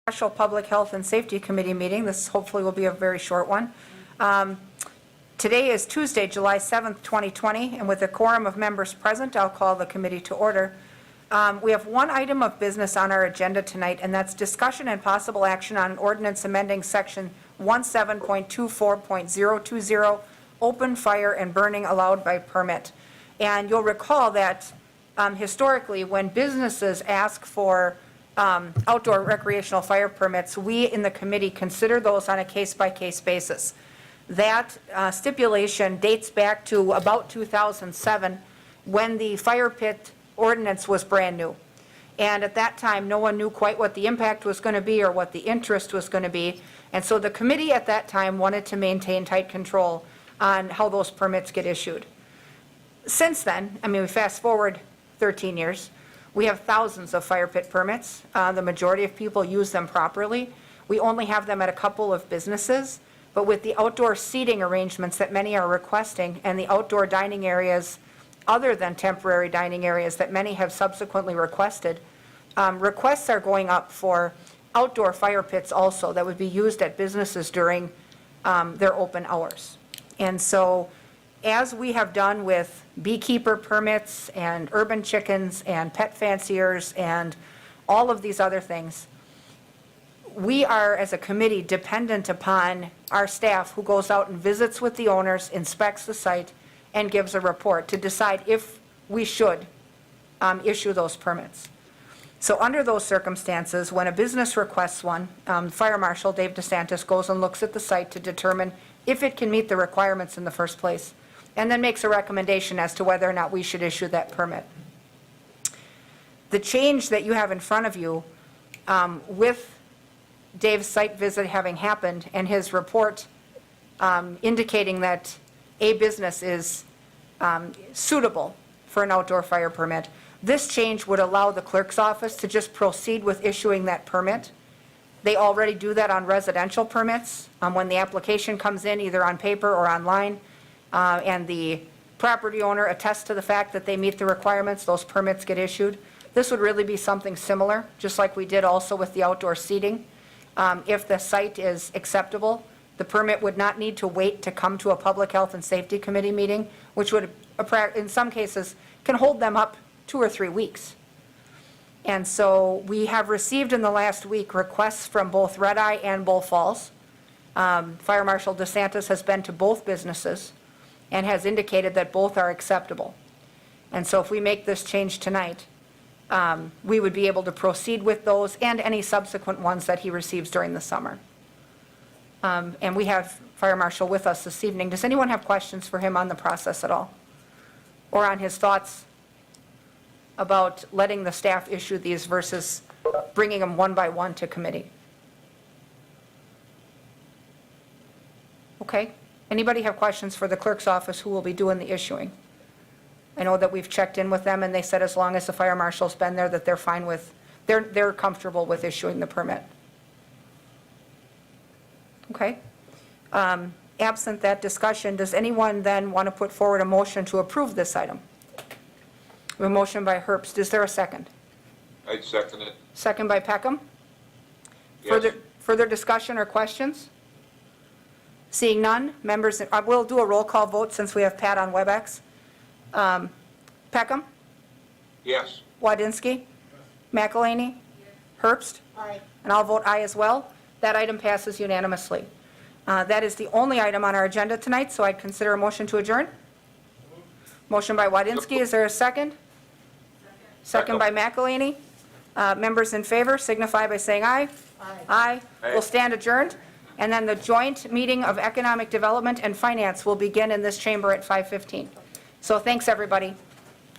Special Public Health and Safety Committee meeting. This hopefully will be a very short one. Today is Tuesday, July 7th, 2020, and with a quorum of members present, I'll call the committee to order. We have one item of business on our agenda tonight, and that's discussion and possible action on an ordinance amending Section 17.24.020, open fire and burning allowed by permit. And you'll recall that historically, when businesses ask for outdoor recreational fire permits, we in the committee consider those on a case-by-case basis. That stipulation dates back to about 2007 when the fire pit ordinance was brand new. And at that time, no one knew quite what the impact was going to be or what the interest was going to be. And so the committee at that time wanted to maintain tight control on how those permits get issued. Since then, I mean, we fast forward 13 years, we have thousands of fire pit permits. The majority of people use them properly. We only have them at a couple of businesses, but with the outdoor seating arrangements that many are requesting and the outdoor dining areas, other than temporary dining areas that many have subsequently requested, requests are going up for outdoor fire pits also that would be used at businesses during their open hours. And so, as we have done with beekeeper permits and urban chickens and pet fanciers and all of these other things, we are, as a committee, dependent upon our staff who goes out and visits with the owners, inspects the site, and gives a report to decide if we should issue those permits. So under those circumstances, when a business requests one, Fire Marshal Dave DeSantis goes and looks at the site to determine if it can meet the requirements in the first place, and then makes a recommendation as to whether or not we should issue that permit. The change that you have in front of you, with Dave's site visit having happened and his report indicating that a business is suitable for an outdoor fire permit, this change would allow the clerk's office to just proceed with issuing that permit. They already do that on residential permits. When the application comes in, either on paper or online, and the property owner attests to the fact that they meet the requirements, those permits get issued. This would really be something similar, just like we did also with the outdoor seating. If the site is acceptable, the permit would not need to wait to come to a Public Health and Safety Committee meeting, which would, in some cases, can hold them up 2 or 3 weeks. And so we have received in the last week requests from both Red Eye and Bull Falls. Fire Marshal DeSantis has been to both businesses and has indicated that both are acceptable. And so if we make this change tonight, we would be able to proceed with those and any subsequent ones that he receives during the summer. And we have Fire Marshal with us this evening. Does anyone have questions for him on the process at all? Or on his thoughts about letting the staff issue these versus bringing them one by one to committee? Okay. Anybody have questions for the clerk's office who will be doing the issuing? I know that we've checked in with them and they said as long as the fire marshal's been there that they're fine with, they're comfortable with issuing the permit. Okay. Absent that discussion, does anyone then want to put forward a motion to approve this item? We have a motion by Herbst. Is there a second? I'd second it. Second by Peckham. Yes. Further discussion or questions? Seeing none, members, we'll do a roll call vote since we have Pat on WebEx. Peckham? Yes. Wadinsky? McElhaney? Herbst? Aye. And I'll vote aye as well. That item passes unanimously. That is the only item on our agenda tonight, so I'd consider a motion to adjourn. Motion by Wadinsky. Is there a second? Second by McElhaney. Members in favor signify by saying aye. Aye. Aye. Aye. We'll stand adjourned. And then the joint meeting of Economic Development and Finance will begin in this chamber at 5:15. So thanks, everybody.